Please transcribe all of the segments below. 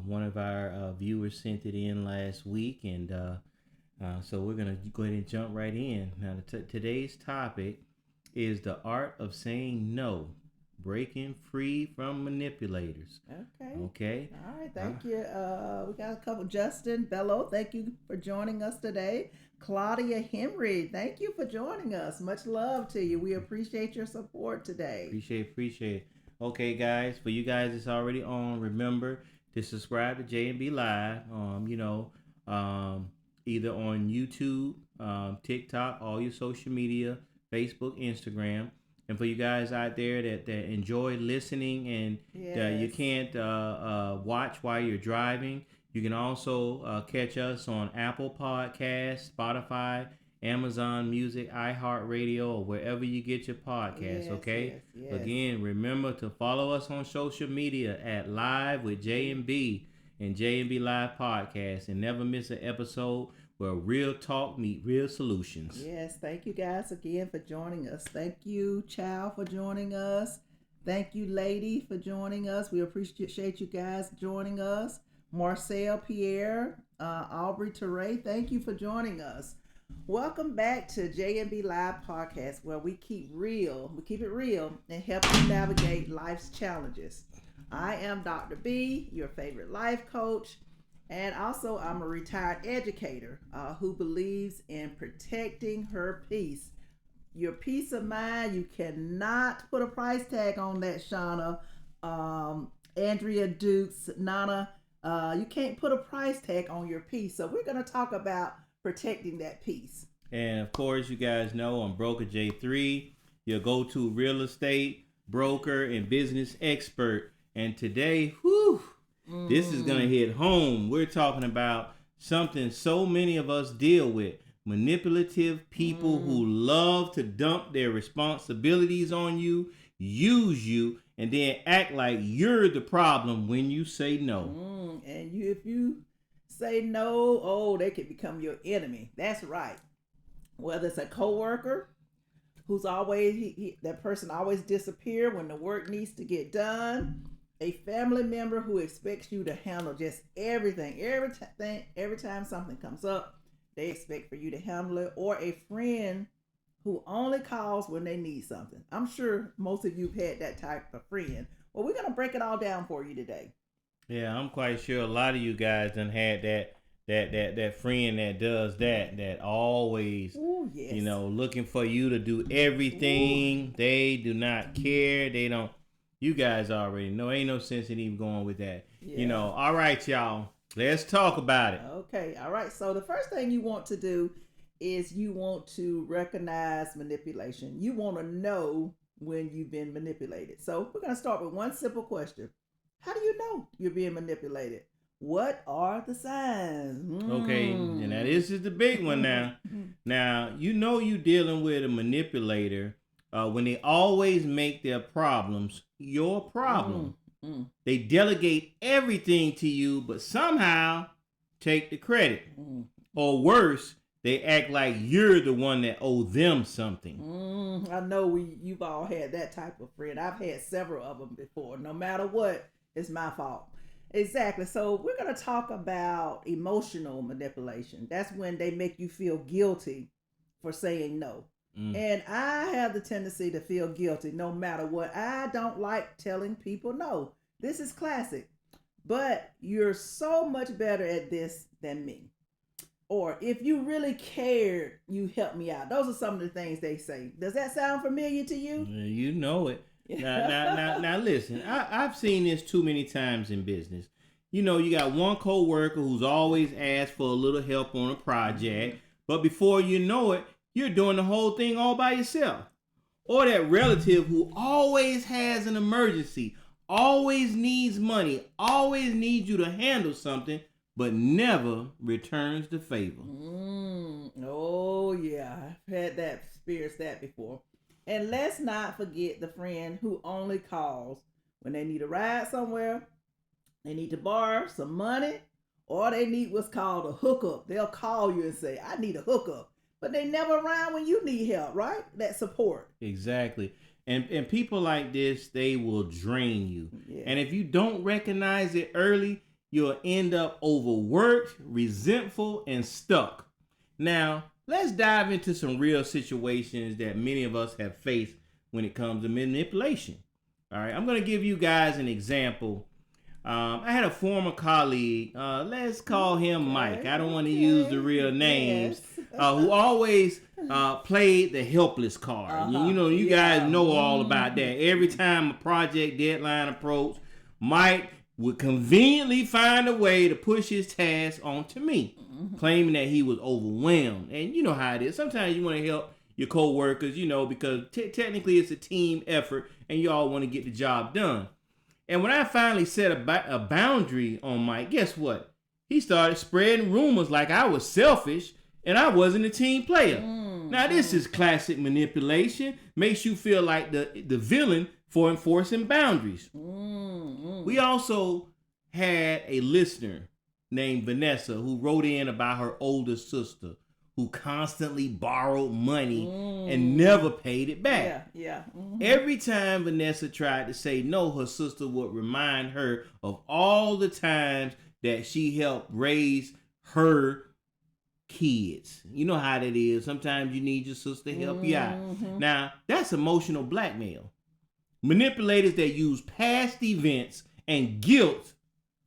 One of our viewers sent it in last week, and so we're going to go ahead and jump right in. Now, today's topic is the art of saying no, breaking free from manipulators. Okay. Okay? All right. Thank you. We got a couple. Justin Bello, thank you for joining us today. Claudia Henry, thank you for joining us. Much love to you. We appreciate your support today. Appreciate. Okay, guys, for you guys that's already on, remember to subscribe to J&B Live. Either on YouTube, TikTok, all your social media, Facebook, Instagram. And for you guys out there that enjoy listening and you can't watch while you're driving, you can also catch us on Apple Podcasts, Spotify, Amazon Music, iHeartRadio, or wherever you get your podcasts, okay? Yes. Again, remember to follow us on social media at Live with J&B and J&B Live Podcast, and never miss an episode where real talk meet real solutions. Yes, thank you guys again for joining us. Thank you, Chow, for joining us. Thank you, Lady, for joining us. We appreciate you guys joining us. Marcel Pierre, Aubrey Teray, thank you for joining us. Welcome back to J&B Live Podcast, where we keep it real and help you navigate life's challenges. I am Dr. B, your favorite life coach, and also I'm a retired educator who believes in protecting her peace. Your peace of mind, you cannot put a price tag on that, Shauna. Andrea Dukes, Nana, you can't put a price tag on your peace. So we're going to talk about protecting that peace. And of course, you guys know I'm Broker J3, your go-to real estate broker and business expert. And today, this is going to hit home. We're talking about something so many of us deal with. Manipulative people who love to dump their responsibilities on you, use you, and then act like you're the problem when you say no. And if you say no, they can become your enemy. That's right. Whether it's a coworker who's always, that person always disappear when the work needs to get done. A family member who expects you to handle just everything. Every time something comes up, they expect for you to handle it. Or a friend who only calls when they need something. I'm sure most of you've had that type of friend. Well, we're going to break it all down for you today. Yeah, I'm quite sure a lot of you guys done had that friend that does that always, looking for you to do everything. They do not care. They don't. You guys already know. Ain't no sense in even going with that. Yeah. All right, y'all. Let's talk about it. Okay. All right. So the first thing you want to do is you want to recognize manipulation. You want to know when you've been manipulated. So we're going to start with one simple question. How do you know you're being manipulated? What are the signs? Okay. And now this is the big one now. Now, you're dealing with a manipulator when they always make their problems your problem. They delegate everything to you, but somehow take the credit. Or worse, they act like you're the one that owe them something. I know you've all had that type of friend. I've had several of them before. No matter what, it's my fault. Exactly. So we're going to talk about emotional manipulation. That's when they make you feel guilty for saying no. And I have the tendency to feel guilty no matter what. I don't like telling people no. This is classic. But you're so much better at this than me. Or if you really cared, you help me out. Those are some of the things they say. Does that sound familiar to you? You know it. Now listen, I've seen this too many times in business. You got one coworker who's always asked for a little help on a project, but before you know it, you're doing the whole thing all by yourself. Or that relative who always has an emergency, always needs money, always needs you to handle something, but never returns the favor. Oh, yeah. I've had that, experienced that before. And let's not forget the friend who only calls when they need a ride somewhere, they need to borrow some money, or they need what's called a hookup. They'll call you and say, I need a hookup. But they never around when you need help, right? That support. Exactly. And people like this, they will drain you. Yeah. And if you don't recognize it early, you'll end up overworked, resentful, and stuck. Now, let's dive into some real situations that many of us have faced when it comes to manipulation. All right, I'm going to give you guys an example. I had a former colleague, let's call him Mike. I don't want to use the real names, who always played the helpless card. You guys know all about that. Every time a project deadline approached, Mike would conveniently find a way to push his task onto me, claiming that he was overwhelmed. And you know how it is. Sometimes you want to help your co-workers, because technically it's a team effort and you all want to get the job done. And when I finally set a boundary on Mike, guess what? He started spreading rumors like I was selfish and I wasn't a team player. Now, this is classic manipulation. Makes you feel like the villain for enforcing boundaries. We also had a listener named Vanessa who wrote in about her older sister who constantly borrowed money and never paid it back. Every time Vanessa tried to say no, her sister would remind her of all the times that she helped raise her kids. You know how that is. Sometimes you need your sister to help you out. Now, that's emotional blackmail. Manipulators that use past events and guilt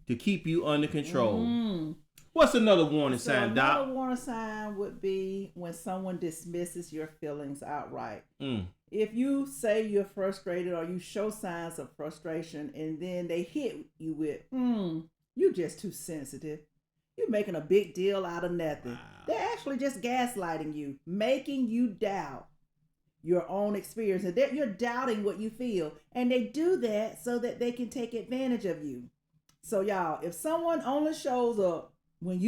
to keep you under control. What's another warning sign, Doc? Another warning sign would be when someone dismisses your feelings outright. If you say you're frustrated or you show signs of frustration and then they hit you with, you're just too sensitive. You're making a big deal out of nothing. Wow. They're actually just gaslighting you, making you doubt your own experience. And you're doubting what you feel. And they do that so that they can take advantage of you. So y'all, if someone only shows up when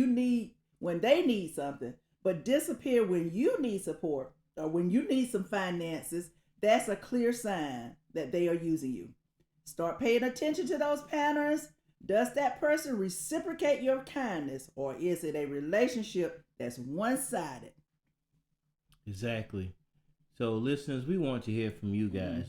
they need something, but disappear when you need support or when you need some finances, that's a clear sign that they are using you. Start paying attention to those patterns. Does that person reciprocate your kindness, or is it a relationship that's one-sided? Exactly. So listeners, we want to hear from you guys.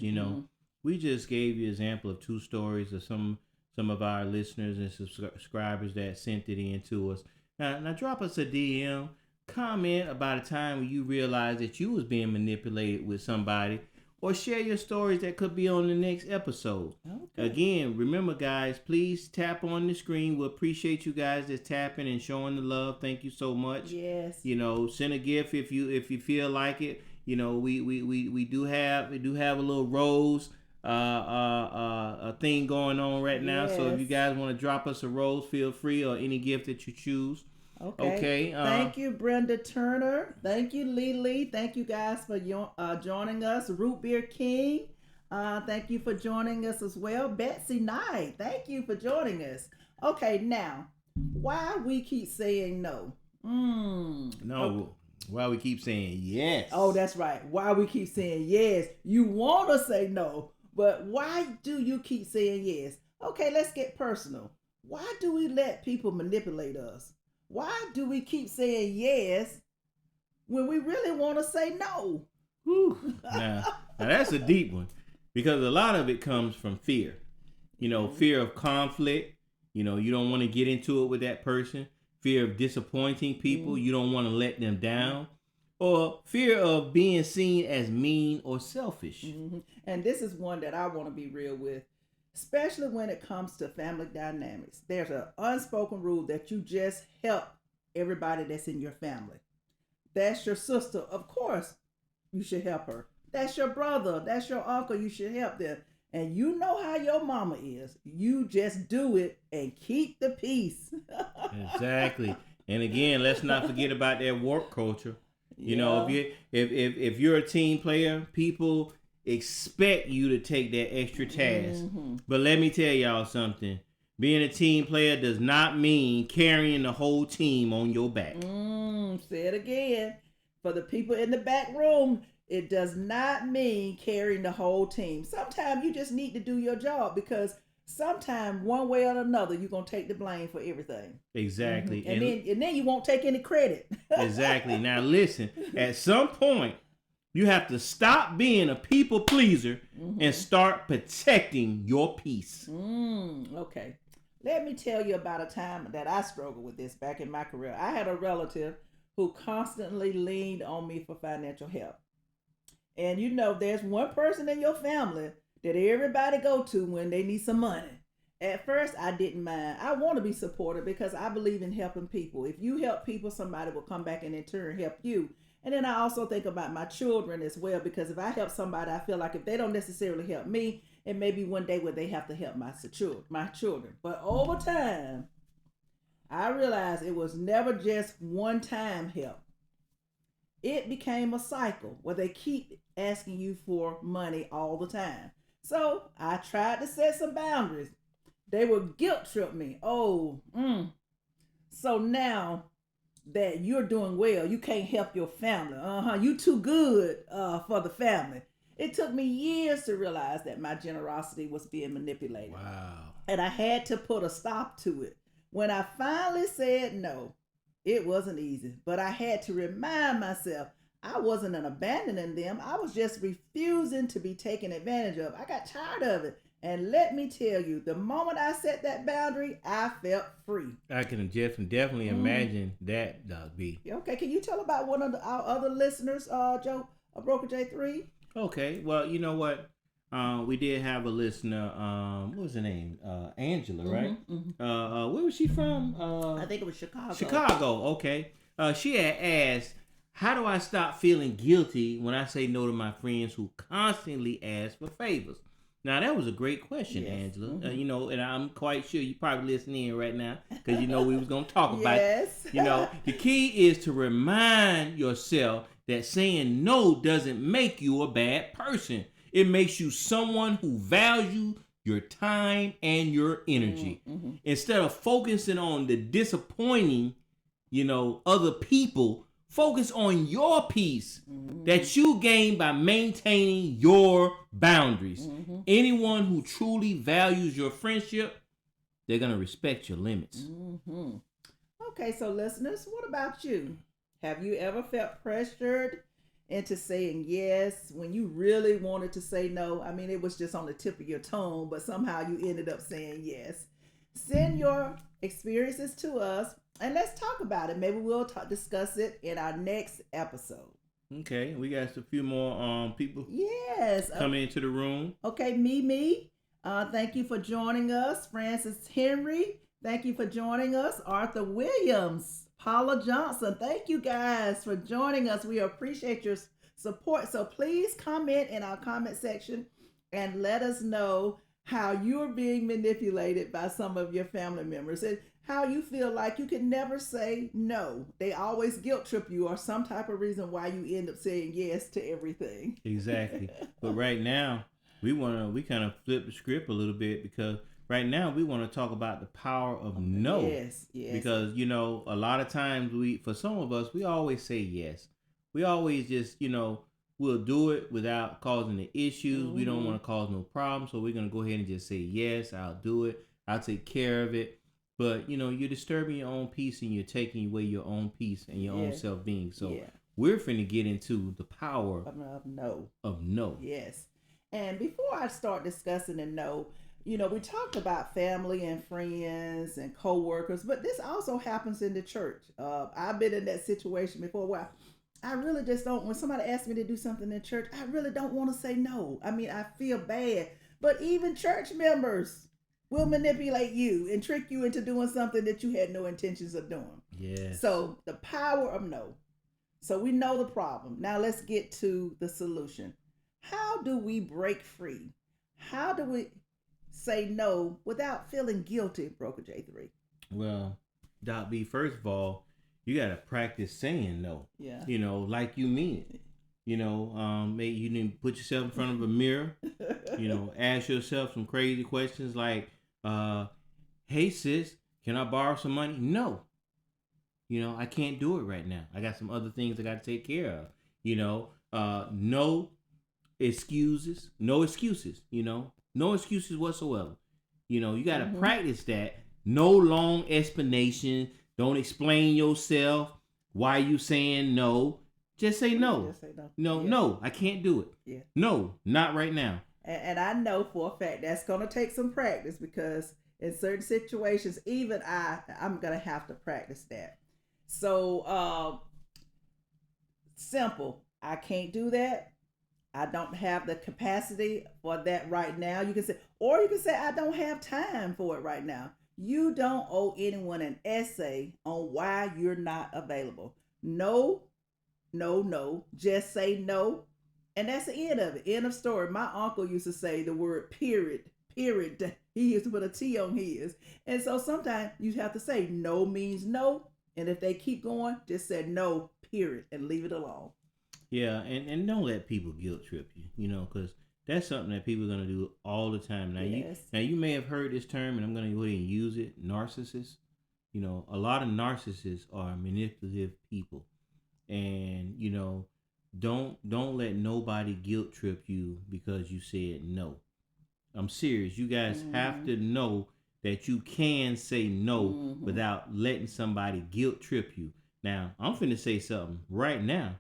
We just gave you an example of 2 stories of some of our listeners and subscribers that sent it in to us. Now drop us a DM, comment about a time when you realized that you was being manipulated with somebody, or share your stories that could be on the next episode. Okay. Again, remember guys, please tap on the screen. We appreciate you guys that's tapping and showing the love. Thank you so much. Yes. Send a gift if you feel like it. We do have a little rose a thing going on right now. Yes. So if you guys want to drop us a rose, feel free, or any gift that you choose. Okay. Thank you, Brenda Turner. Thank you, Lily. Thank you guys for joining us. Root Beer King. Thank you for joining us as well. Betsy Knight. Thank you for joining us. Okay, now, why we keep saying no? Why we keep saying yes? Oh, that's right. Why we keep saying yes? You want to say no, but why do you keep saying yes? Okay, let's get personal. Why do we let people manipulate us? Why do we keep saying yes when we really want to say no? Now that's a deep one, because a lot of it comes from fear. Fear of conflict. You don't want to get into it with that person. Fear of disappointing people. You don't want to let them down. Or fear of being seen as mean or selfish. And this is one that I want to be real with, especially when it comes to family dynamics. There's an unspoken rule that you just help everybody that's in your family. That's your sister. Of course, you should help her. That's your brother. That's your uncle. You should help them. And you know how your mama is. You just do it and keep the peace. Exactly. And again, let's not forget about that work culture. If you're a team player, people expect you to take that extra task. But let me tell y'all something. Being a team player does not mean carrying the whole team on your back. Say it again. For the people in the back room, it does not mean carrying the whole team. Sometimes you just need to do your job, because sometimes one way or another you're gonna take the blame for everything. Exactly. And then you won't take any credit. Exactly. Now listen, at some point you have to stop being a people pleaser and start protecting your peace. Okay. Let me tell you about a time that I struggled with this back in my career. I had a relative who constantly leaned on me for financial help. And you know, there's one person in your family that everybody go to when they need some money. At first, I didn't mind. I want to be supportive because I believe in helping people. If you help people, somebody will come back and in turn help you. And then I also think about my children as well, because if I help somebody, I feel like if they don't necessarily help me, it may be one day where they have to help my children. But over time, I realized it was never just one time help. It became a cycle where they keep asking you for money all the time. So I tried to set some boundaries. They would guilt trip me. So now that you're doing well, you can't help your family. You too good for the family. It took me years to realize that my generosity was being manipulated. Wow. And I had to put a stop to it. When I finally said no, it wasn't easy, but I had to remind myself I wasn't abandoning them. I was just refusing to be taken advantage of. I got tired of it. And let me tell you, the moment I set that boundary, I felt free. I can definitely imagine that, Doc B. Okay, can you tell about one of our other listeners, Joe, Broker J3? Okay, well, you know what? We did have a listener. What was her name? Angela, right? Where was she from? I think it was Chicago. Chicago. Okay. She had asked, "How do I stop feeling guilty when I say no to my friends who constantly ask for favors?" Now that was a great question, yes. Angela. You know, and I'm quite sure you probably listening in right now because you know we was gonna talk about it. You know, the key is to remind yourself that saying no doesn't make you a bad person. It makes you someone who values your time and your energy. Instead of focusing on the disappointing, other people, focus on your peace that you gain by maintaining your boundaries. Anyone who truly values your friendship, they're going to respect your limits. Okay, so listeners, what about you? Have you ever felt pressured into saying yes when you really wanted to say no? I mean, it was just on the tip of your tongue, but somehow you ended up saying yes. Send your experiences to us and let's talk about it. Maybe we'll discuss it in our next episode. Okay, we got a few more people yes coming into the room. Okay, Mimi, thank you for joining us. Francis Henry, thank you for joining us. Arthur Williams, Paula Johnson, thank you guys for joining us. We appreciate your support. So please comment in our comment section and let us know how you're being manipulated by some of your family members and how you feel like you can never say no. They always guilt trip you or some type of reason why you end up saying yes to everything. Exactly. But right now, we kind of flip the script a little bit because right now we want to talk about the power of no. Yes. Because, a lot of times for some of us, we always say yes. We always just, we'll do it without causing the issues. We don't want to cause no problems. So we're going to go ahead and just say, yes, I'll do it. I'll take care of it. But, you're disturbing your own peace and you're taking away your own peace and your own self-being. So we're finna get into the power of no. Yes. And before I start discussing the no, we talked about family and friends and co-workers, but this also happens in the church. I've been in that situation before where I really just don't, when somebody asks me to do something in church, I really don't want to say no. I mean, I feel bad. But even church members will manipulate you and trick you into doing something that you had no intentions of doing. Yes. So the power of no. So we know the problem. Now let's get to the solution. How do we break free? How do we say no without feeling guilty, Broker J3? Well, Doc B, first of all, you got to practice saying no. Yeah. Like you mean it. Maybe you need to put yourself in front of a mirror, ask yourself some crazy questions like, hey sis, can I borrow some money? No. I can't do it right now. I got some other things I got to take care of. No excuses. No excuses, no excuses whatsoever. You got to practice that. No long explanation. Don't explain yourself. Why you saying no? Just say no. Just say no. No, I can't do it. Yeah. No, not right now. And I know for a fact that's going to take some practice because In certain situations, even I'm gonna have to practice that. So simple. I can't do that. I don't have the capacity for that right now. You can say, or you can say, I don't have time for it right now. You don't owe anyone an essay on why you're not available. No, no, no. Just say no. And that's the end of it. End of story. My uncle used to say the word period. Period. He used to put a T on his. And so sometimes you have to say no means no. And if they keep going, just say no, period, and leave it alone. Yeah, and don't let people guilt trip you, because that's something that people are gonna do all the time. Yes. You may have heard this term, and I'm gonna go ahead and use it. Narcissists. A lot of narcissists are manipulative people, and don't let nobody guilt trip you because you said no. I'm serious. You guys have to know that you can say no without letting somebody guilt trip you. Now, I'm finna say something right now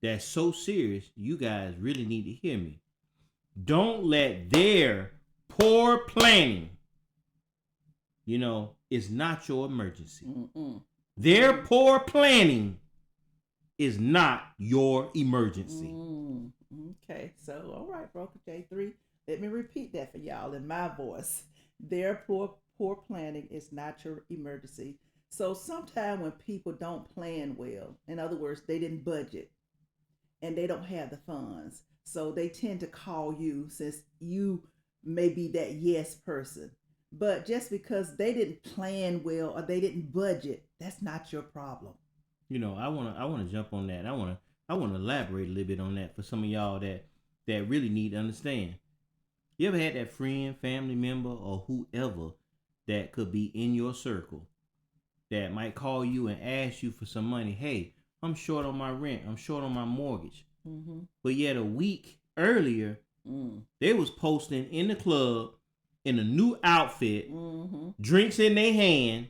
that's so serious, you guys really need to hear me. Don't let their poor planning, is not your emergency. Their poor planning is not your emergency. Okay, so all right, Broker J3. Let me repeat that for y'all in my voice. Their poor planning is not your emergency. So sometimes when people don't plan well, in other words, they didn't budget and they don't have the funds, so they tend to call you since you may be that yes person. But just because they didn't plan well or they didn't budget, that's not your problem. I wanna jump on that. I wanna elaborate a little bit on that for some of y'all that really need to understand. You ever had that friend, family member, or whoever that could be in your circle that might call you and ask you for some money? Hey, I'm short on my rent. I'm short on my mortgage. But yet a week earlier, they was posting in the club in a new outfit, drinks in their hand,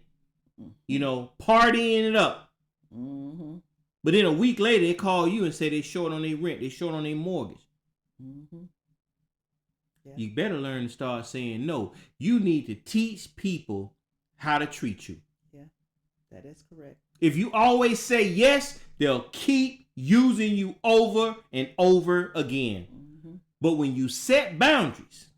partying it up. But then a week later, they call you and say they short on their rent. They short on their mortgage. Yeah. You better learn to start saying no. You need to teach people how to treat you. Yeah, that is correct. If you always say yes, they'll keep using you over and over again. But when you set boundaries,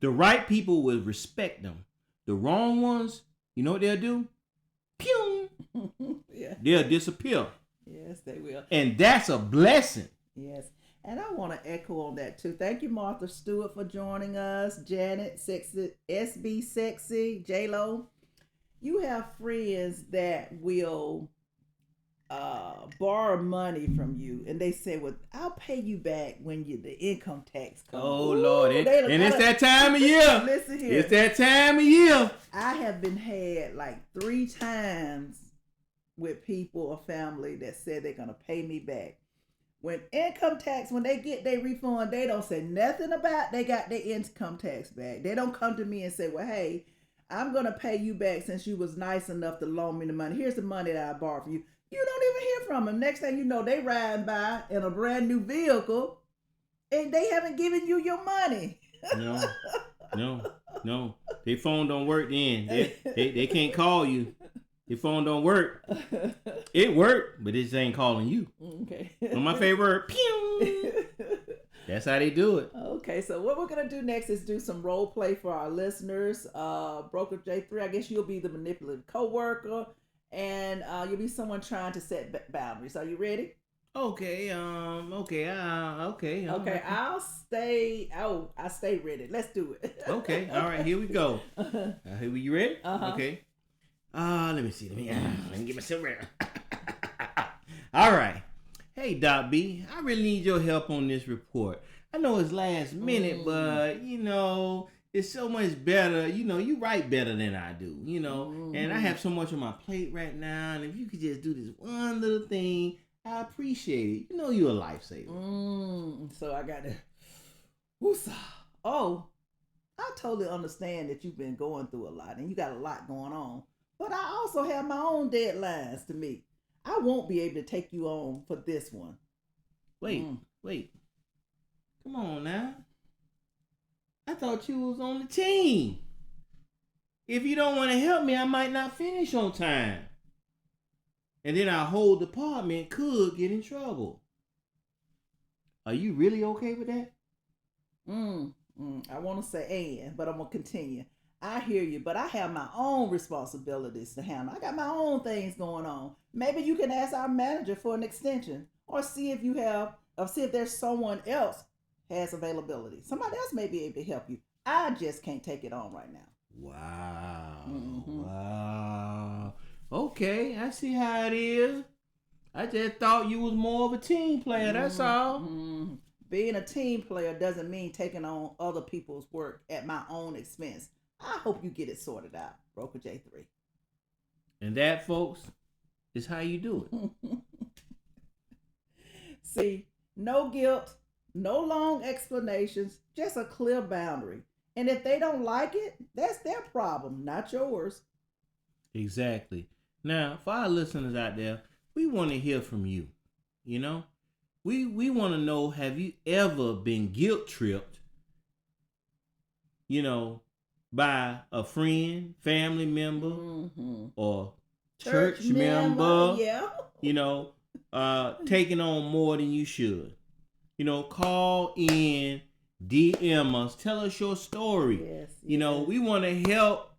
the right people will respect them. The wrong ones, you know what they'll do? Pew! Yeah. They'll disappear. Yes, they will. And that's a blessing. Yes. And I want to echo on that too. Thank you, Martha Stewart, for joining us. Janet, Sexy, SB Sexy, J-Lo. You have friends that will borrow money from you, and they say, "Well, I'll pay you back when the income tax comes." Oh, Lord. And it's that time of year. Listen here. It's that time of year. I have been had like 3 times with people or family that said they're going to pay me back. When income tax, when they get their refund, they don't say nothing about they got their income tax back. They don't come to me and say, well, hey, I'm going to pay you back since you was nice enough to loan me the money. Here's the money that I borrowed from you. You don't even hear from them. Next thing you know, they riding by in a brand new vehicle and they haven't given you your money. No. Their phone don't work then. They can't call you. Your phone don't work. It worked, but it just ain't calling you. Okay. On my favorite, pew. That's how they do it. Okay, so what we're gonna do next is do some role play for our listeners. Broker J3, I guess you'll be the manipulative coworker, and you'll be someone trying to set boundaries. Are you ready? Okay. Okay. I'll stay. Oh, I stay ready. Let's do it. Okay. All right. Here we go. You ready? Okay. Let me see. Let me get myself ready. All right. Hey, Doc B, I really need your help on this report. I know it's last minute, but, it's so much better. You write better than I do, and I have so much on my plate right now. And if you could just do this one little thing, I appreciate it. You're a lifesaver. So I got to... Woosah. Oh, I totally understand that you've been going through a lot and you got a lot going on. But I also have my own deadlines to meet. I won't be able to take you on for this one. Wait. Come on now. I thought you was on the team. If you don't want to help me, I might not finish on time. And then our whole department could get in trouble. Are you really okay with that? I want to say but I'm going to continue. I hear you, but I have my own responsibilities to handle. I got my own things going on. Maybe you can ask our manager for an extension or see if there's someone else has availability. Somebody else may be able to help you. I just can't take it on right now. Wow. Wow. Okay, I see how it is. I just thought you was more of a team player, that's all. Being a team player doesn't mean taking on other people's work at my own expense. I hope you get it sorted out, Broker J3. And that, folks, is how you do it. See, no guilt, no long explanations, just a clear boundary. And if they don't like it, that's their problem, not yours. Exactly. Now, for our listeners out there, we want to hear from you. You know, we want to know, have you ever been guilt tripped, by a friend, family member, or church member, taking on more than you should? Call in, DM us, tell us your story. Yes. We want to help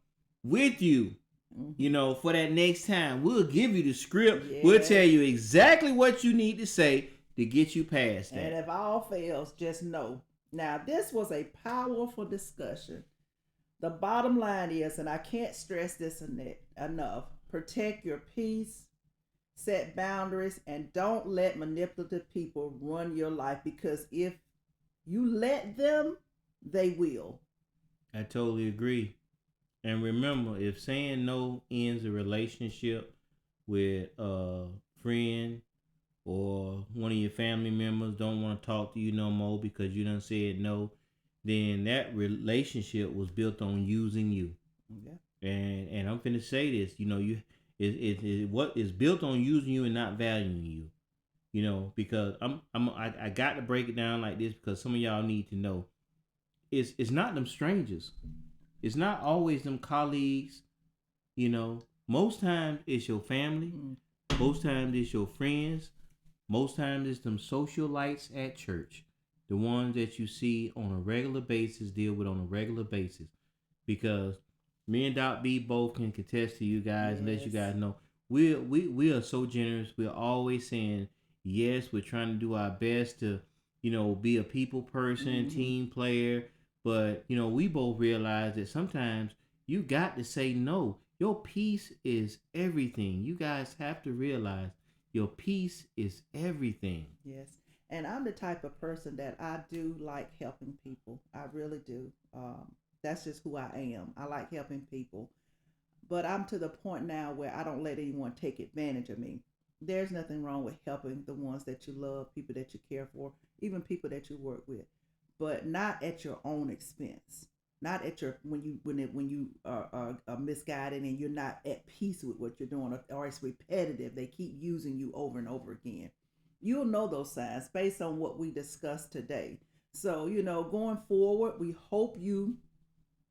with you. For that next time, we'll give you the script. Yes. We'll tell you exactly what you need to say to get you past that. And if all fails, just know. Now, this was a powerful discussion. The bottom line is, and I can't stress this enough, protect your peace, set boundaries, and don't let manipulative people run your life, because if you let them, they will. I totally agree. And remember, if saying no ends a relationship with a friend or one of your family members don't want to talk to you no more because you done said no, then that relationship was built on using you. Yeah. And I'm finna say this, what is built on using you and not valuing you. Because I got to break it down like this because some of y'all need to know. It's not them strangers. It's not always them colleagues. Most times it's your family. Most times it's your friends. Most times it's them socialites at church. The ones that you see on a regular basis, deal with on a regular basis. Because me and Doc B both can contest to you guys and let you guys know. We are so generous. We're always saying, yes, we're trying to do our best to, be a people person, team player. But, we both realize that sometimes you got to say no. Your peace is everything. You guys have to realize your peace is everything. Yes. And I'm the type of person that I do like helping people. I really do. That's just who I am. I like helping people. But I'm to the point now where I don't let anyone take advantage of me. There's nothing wrong with helping the ones that you love, people that you care for, even people that you work with. But not at your own expense. Not at your when you are misguided and you're not at peace with what you're doing, or it's repetitive. They keep using you over and over again. You'll know those signs based on what we discussed today. So going forward, we hope you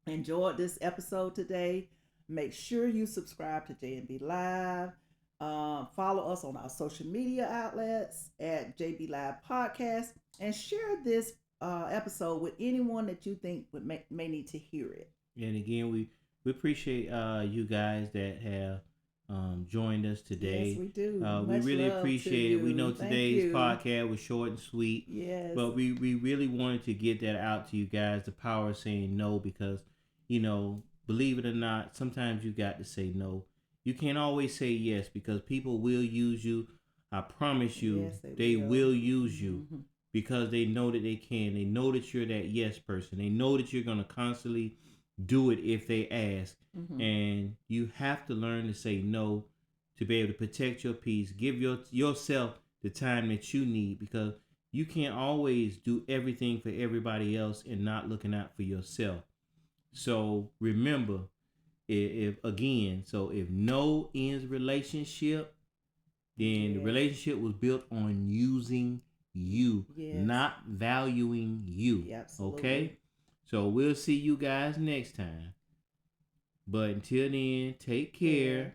enjoyed this episode today. Make sure you subscribe to JB Live. Follow us on our social media outlets at JB Live Podcast, and share this episode with anyone that you think may need to hear it. And again, we appreciate you guys that have joined us today. Yes, we do. We really appreciate it. We know today's podcast was short and sweet. Yes. But we really wanted to get that out to you guys, the power of saying no, because, believe it or not, sometimes you got to say no. You can't always say yes, because people will use you. I promise you, yes, they will use you. Because they know that they can. They know that you're that yes person. They know that you're going to constantly do it if they ask. And you have to learn to say no to be able to protect your peace. Give yourself the time that you need, because you can't always do everything for everybody else and not looking out for yourself. So remember, if no ends relationship, then the relationship was built on using you, not valuing you. Absolutely. Okay? So we'll see you guys next time. But until then, take care,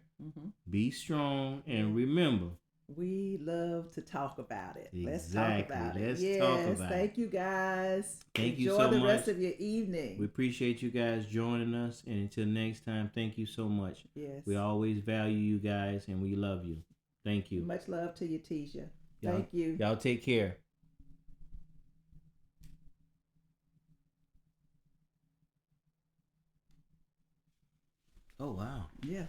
be strong, and remember, we love to talk about it. Exactly. Let's talk about it. Let's yes, talk about thank you guys. Thank you Enjoy so the much. rest of your evening. We appreciate you guys joining us. And until next time, thank you so much. Yes. We always value you guys and we love you. Thank you. Much love to you, Tisha. Thank you. Y'all take care. Oh, wow. Yeah.